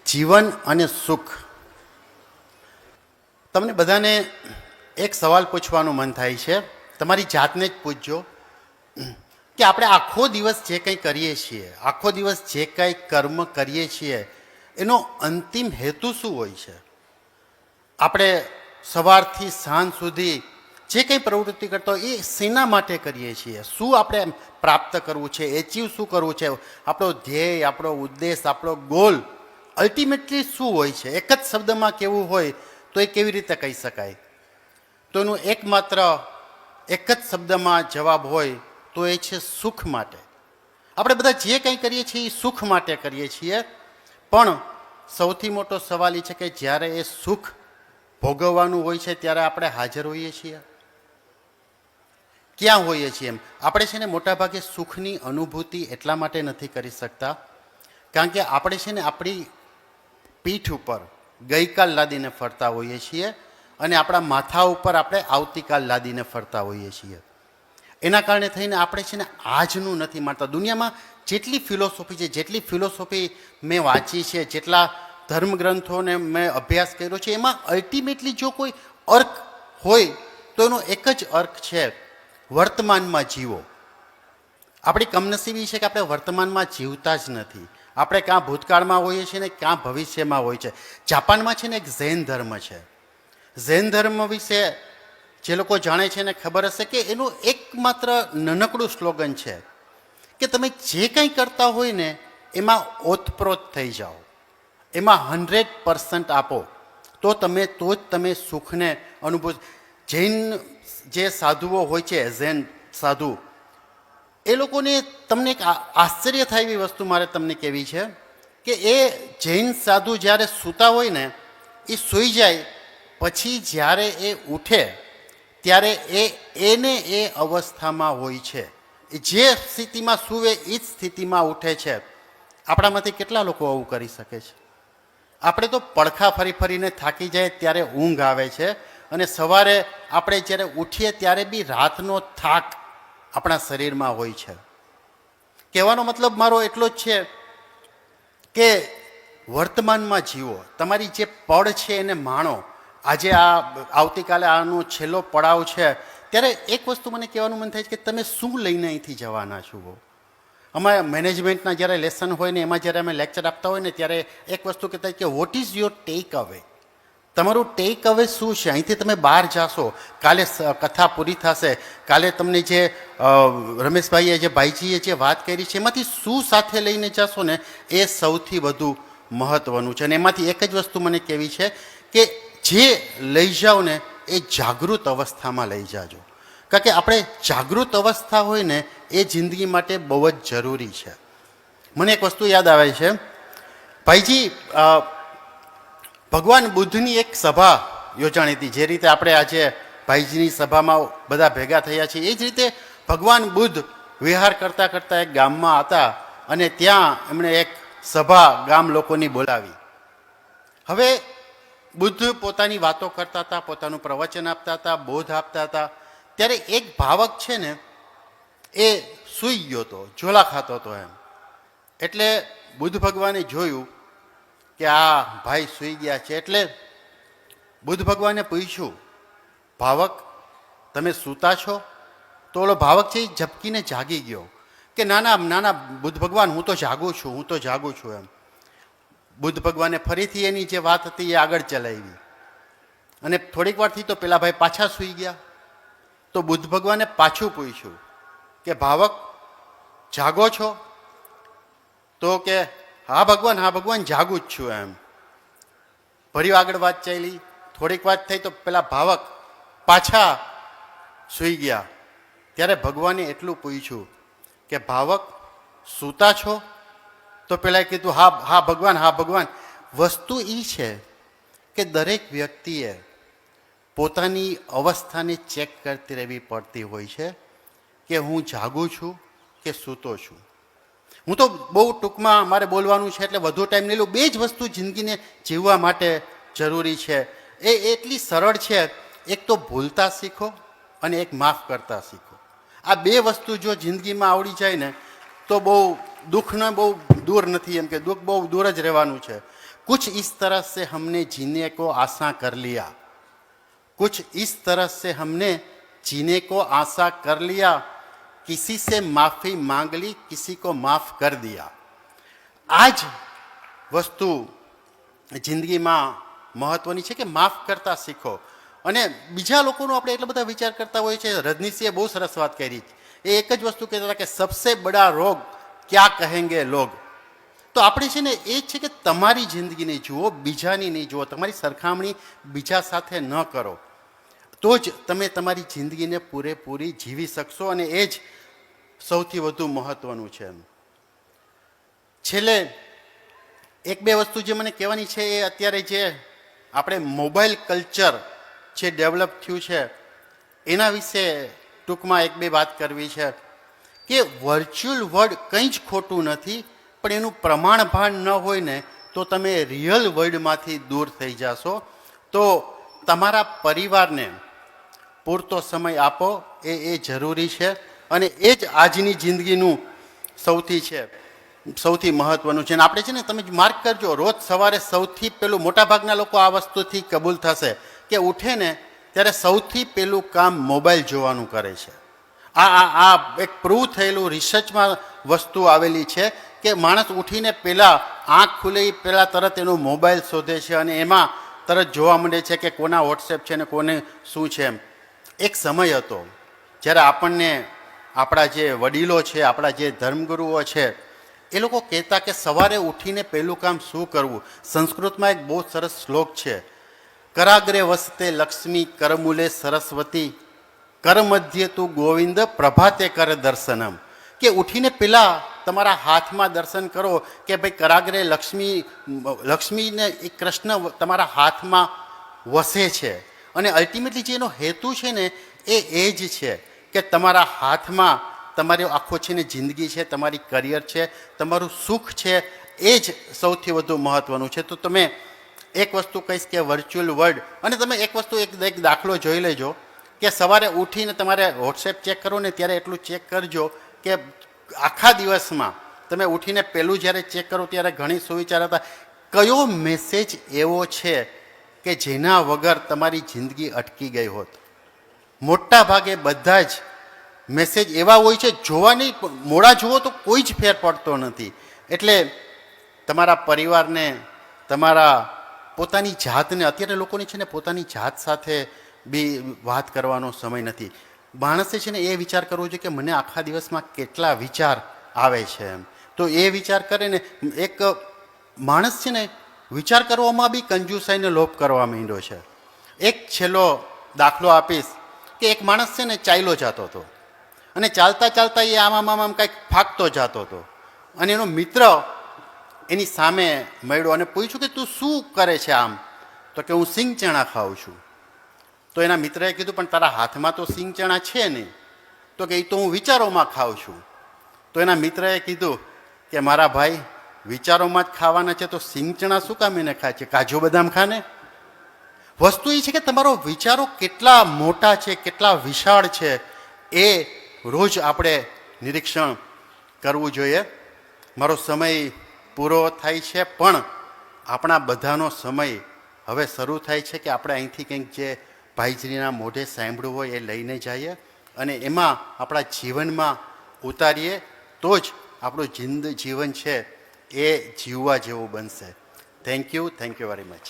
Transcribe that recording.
જીવન અને સુખ. તમને બધાને એક સવાલ પૂછવાનું મન થાય છે, તમારી જાતને જ પૂછજો કે આપણે આખો દિવસ જે કંઈ કરીએ છીએ, આખો દિવસ જે કંઈ કર્મ કરીએ છીએ, એનો અંતિમ હેતુ શું હોય છે? આપણે સવારથી સાંજ સુધી જે કંઈ પ્રવૃત્તિ કરતો એ શેના માટે કરીએ છીએ? શું આપણે પ્રાપ્ત કરવું છે, એચીવ શું કરવું છે? આપણો ધ્યેય, આપણો ઉદ્દેશ, આપણો ગોલ અલ્ટિમેટલી શું હોય છે? એક જ શબ્દમાં કહેવું હોય તો એ કેવી રીતે કહી શકાય? તો એનું એકમાત્ર એક જ શબ્દમાં જવાબ હોય તો એ છે સુખ માટે. આપણે બધા જે કંઈ કરીએ છીએ એ સુખ માટે કરીએ છીએ, પણ સૌથી મોટો સવાલ એ છે કે જ્યારે એ સુખ ભોગવવાનું હોય છે ત્યારે આપણે હાજર હોઈએ છીએ? ક્યાં હોઈએ છીએ? એમ આપણે છે ને મોટાભાગે સુખની અનુભૂતિ એટલા માટે નથી કરી શકતા કારણ કે આપણે છે ને આપણી પીઠ ઉપર ગઈકાલ લાદીને ફરતા હોઈએ છીએ અને આપણા માથા ઉપર આપણે આવતીકાલ લાદીને ફરતા હોઈએ છીએ. એના કારણે થઈને આપણે છે ને આજનું નથી માનતા. દુનિયામાં જેટલી ફિલોસોફી છે, જેટલી ફિલોસોફી મેં વાંચી છે, જેટલા ધર્મગ્રંથોને મેં અભ્યાસ કર્યો છે, એમાં અલ્ટિમેટલી જો કોઈ અર્ક હોય તો એનો એક જ અર્ક છે, વર્તમાનમાં જીવો. આપણી કમનસીબી છે કે આપણે વર્તમાનમાં જીવતા જ નથી. આપણે કાં ભૂતકાળમાં હોઈએ છીએ ને કાં ભવિષ્યમાં હોય છે. જાપાનમાં છે ને એક ઝૈન ધર્મ છે. ઝૈન ધર્મ વિશે જે લોકો જાણે છે ને ખબર હશે કે એનું એકમાત્ર નાનકડું સ્લોગન છે કે તમે જે કંઈ કરતા હોય ને એમાં ઓતપ્રોત થઈ જાઓ, એમાં 100% આપો તો જ તમે સુખને અનુભવ. જૈન જે સાધુઓ હોય છે, ઝૈન સાધુ, એ લોકોને તમને એક આશ્ચર્ય થાય એવી વસ્તુ મારે તમને કહેવી છે કે એ જૈન સાધુ જ્યારે સૂતા હોય ને એ સૂઈ જાય પછી જ્યારે એ ઉઠે ત્યારે એને એ અવસ્થામાં હોય છે. જે સ્થિતિમાં સૂવે એ જ સ્થિતિમાં ઉઠે છે. આપણામાંથી કેટલા લોકો આવું કરી શકે છે? આપણે તો પડખા ફરી ફરીને થાકી જાય ત્યારે ઊંઘ આવે છે અને સવારે આપણે જ્યારે ઉઠીએ ત્યારે બી રાતનો થાક આપણા શરીરમાં હોય છે. કહેવાનો મતલબ મારો એટલો જ છે કે વર્તમાનમાં જીવો. તમારી જે પળ છે એને માણો. આજે આવતીકાલે આનો છેલ્લો પડાવ છે ત્યારે એક વસ્તુ મને કહેવાનું મન થાય છે કે તમે શું લઈને અહીંથી જવાના છો? અમારા મેનેજમેન્ટના જ્યારે લેસન હોય ને એમાં જ્યારે અમે લેક્ચર આપતા હોય ને ત્યારે એક વસ્તુ કહેતા કે વોટ ઇઝ યોર ટેક અવે? તમારું ટેક અવે શું છે? અહીંથી તમે બહાર જાશો, કાલે કથા પૂરી થશે, કાલે તમને જે રમેશભાઈએ જે ભાઈજીએ જે વાત કરી છે એમાંથી શું સાથે લઈને જશો ને એ સૌથી વધુ મહત્ત્વનું છે. અને એમાંથી એક જ વસ્તુ મને કહેવી છે કે જે લઈ જાઓ ને એ જાગૃત અવસ્થામાં લઈ જાજો. કારણ કે આપણે જાગૃત અવસ્થા હોય ને એ જિંદગી માટે બહુ જ જરૂરી છે. મને એક વસ્તુ યાદ આવે છે, ભાઈજી, ભગવાન બુદ્ધની એક સભા યોજાણી હતી. જે રીતે આપણે આજે ભાઈજીની સભામાં બધા ભેગા થયા છીએ એ જ રીતે ભગવાન બુદ્ધ વિહાર કરતાં કરતાં એક ગામમાં હતા અને ત્યાં એમણે એક સભા ગામ લોકોની બોલાવી. હવે બુદ્ધ પોતાની વાતો કરતા હતા, પોતાનું પ્રવચન આપતા હતા, બોધ આપતા હતા, ત્યારે એક ભાવક છે ને એ સૂઈ ગયો હતો, ઝોલા ખાતો હતો એમ. એટલે બુદ્ધ ભગવાને જોયું કે આ ભાઈ સૂઈ ગયા છે એટલે બુદ્ધ ભગવાને પૂછ્યું, ભાવક તમે સૂતા છો? તો ઓલો ભાવક છે એ ઝબકીને જાગી ગયો કે ના ના ના ના બુદ્ધ ભગવાન, હું તો જાગું છું, હું તો જાગું છું એમ. બુદ્ધ ભગવાને ફરીથી એની જે વાત હતી એ આગળ ચલાવી અને થોડીક વારથી તો પેલા ભાઈ પાછા સૂઈ ગયા. તો બુદ્ધ ભગવાને પાછું પૂછ્યું કે ભાવક જાગો છો? તો કે હા ભગવાન જાગું જ છું એમ. ફરી આગળ વાત ચાલી, થોડીક વાત થઈ તો પેલા ભાવક પાછા સૂઈ ગયા. ત્યારે ભગવાને એટલું પૂછ્યું કે ભાવક સૂતા છો? તો પેલા કીધું હા ભગવાન. વસ્તુ એ છે કે દરેક વ્યક્તિએ પોતાની અવસ્થાને ચેક કરતી રહેવી પડતી હોય છે કે હું જાગું છું કે સૂતો છું. હું તો બહુ ટૂંકમાં મારે બોલવાનું છે એટલે વધુ ટાઈમ નહીં લઉં. બે જ વસ્તુ જિંદગીને જીવવા માટે જરૂરી છે. એ એટલી સરળ છે, એક તો ભૂલતા શીખો અને એક માફ કરતા શીખો. આ બે વસ્તુ જો જિંદગીમાં આવડી જાય ને તો બહુ દુઃખને બહુ દૂર નથી, એમ કે દુઃખ બહુ દૂર જ રહેવાનું છે. कुछ इस तरह से हमने जीने को आशा कर लिया, कुछ इस तरह से हमने जीने को आशा कर लिया, किसी से माफी मांग ली, किसी को माफ कर दिया. આ જ વસ્તુ જિંદગીમાં મહત્વની છે કે માફ કરતા શીખો. અને બીજા લોકોનો આપણે એટલા બધા વિચાર કરતા હોઈએ છીએ. રજનીશજીએ બહુ સરસ વાત કરી. એ એક જ વસ્તુ કહેતા હતા કે સબસે બડા રોગ ક્યા કહેંગે લોગ. તો આપણે છે ને એ છે કે તમારી જિંદગીને જુઓ, બીજાની નહીં જુઓ. તમારી સરખામણી બીજા સાથે ન કરો, તો જ તમે તમારી જિંદગીને પૂરેપૂરી જીવી શકશો. અને એ જ સૌથી વધુ મહત્વનું છે. છેલ્લે એક બે વસ્તુ જે મને કહેવાની છે એ અત્યારે જે આપણે મોબાઈલ કલ્ચર જે ડેવલપ થયું છે એના વિશે ટૂંકમાં એક બે વાત કરવી છે. કે વર્ચ્યુઅલ વર્લ્ડ કંઈ જ ખોટું નથી, પણ એનું પ્રમાણભાન ન હોય ને તો તમે રિયલ વર્લ્ડમાંથી દૂર થઈ જશો. તો તમારા પરિવારને પૂરતો સમય આપો, એ જરૂરી છે. અને એ જ આજની જિંદગીનું સૌથી મહત્વનું છે. અને આપણે છે ને તમે માર્ક કરજો, રોજ સવારે સૌથી પહેલું મોટાભાગના લોકો આ વસ્તુથી કબૂલ થશે કે ઉઠે ને ત્યારે સૌથી પહેલું કામ મોબાઈલ જોવાનું કરે છે. આ એક પ્રૂવ થયેલું રિસર્ચમાં વસ્તુ આવેલી છે કે માણસ ઉઠીને પહેલાં આંખ ખુલે પહેલાં તરત એનો મોબાઈલ શોધે છે અને એમાં તરત જોવા માંડે છે કે કોના વોટ્સએપ છે ને કોને શું છે. એક સમય હતો જ્યારે આપણને આપણા જે વડીલો છે, આપણા જે ધર્મગુરુઓ છે, એ લોકો કહેતા કે સવારે ઉઠીને પહેલું કામ શું કરવું. સંસ્કૃતમાં એક બહુ સરસ શ્લોક છે, કરાગ્રે વસતે લક્ષ્મી કરમૂલે સરસ્વતી કર મધ્ય તું ગોવિંદ પ્રભાતે કર દર્શનમ. કે ઉઠીને પહેલાં તમારા હાથમાં દર્શન કરો કે ભાઈ કરાગ્રે લક્ષ્મીને એ કૃષ્ણ તમારા હાથમાં વસે છે. અને અલ્ટિમેટલી જે એનો હેતુ છે ને એ જ છે કે તમારા હાથમાં તમારી આખો છે ને જિંદગી છે, તમારી કરિયર છે, તમારું સુખ છે, એ જ સૌથી વધુ મહત્ત્વનું છે. તો તમે એક વસ્તુ કહીશ કે વર્ચ્યુઅલ વર્લ્ડ, અને તમે એક વસ્તુ એક દાખલો જોઈ લેજો કે સવારે ઉઠીને તમારે વોટ્સએપ ચેક કરો ને ત્યારે એટલું ચેક કરજો કે આખા દિવસમાં તમે ઉઠીને પહેલું જ્યારે ચેક કરો ત્યારે ઘણી સુવિચાર હતા, કયો મેસેજ એવો છે કે જેના વગર તમારી જિંદગી અટકી ગઈ હોત. મોટા ભાગે બધા જ મેસેજ એવા હોય છે, જોવાની મોડા જુઓ તો કોઈ જ ફેર પડતો નથી. એટલે તમારા પરિવારને, તમારા પોતાની જાતને, અત્યારે લોકોની છે ને પોતાની જાત સાથે બી વાત કરવાનો સમય નથી. માણસે છે ને એ વિચાર કરવો જોઈએ કે મને આખા દિવસમાં કેટલા વિચાર આવે છે એમ. તો એ વિચાર કરે ને, એક માણસ છે ને વિચાર કરવામાં બી કંજુસાઈને લોભ કરવા માંડ્યો છે. એક છેલ્લો દાખલો આપીશ કે એક માણસ છે ને ચાલ્યો જતો હતો અને ચાલતા ચાલતા એ આમ કંઈક ફાંકતો જતો હતો અને એનો મિત્ર એની સામે મળ્યો અને પૂછ્યું કે તું શું કરે છે આમ? તો કે હું સિંગ ચણા ખાઉં છું. તો એના મિત્રએ કીધું પણ તારા હાથમાં તો સિંગ ચણા છે નહીં. તો કે એ તો હું વિચારોમાં ખાઉં છું. તો એના મિત્રએ કીધું કે મારા ભાઈ, વિચારોમાં જ ખાવાના છે તો સિંગ ચણા શું કામ એને ખાય છે, કાજુ બદામ ખાને. વસ્તુ એ છે કે તમારો વિચારો કેટલા મોટા છે, કેટલા વિશાળ છે, એ રોજ આપણે નિરીક્ષણ કરવું જોઈએ. મારો સમય પૂરો થાય છે, પણ આપણા બધાનો સમય હવે શરૂ થાય છે કે આપણે અહીંથી કંઈક જે ભાઈશ્રીના મોઢે સાંભળવું હોય એ લઈને જઈએ અને એમાં આપણા જીવનમાં ઉતારીએ, તો જ આપણું જીવન છે એ જીવવા જેવું બનશે. Thank you very much.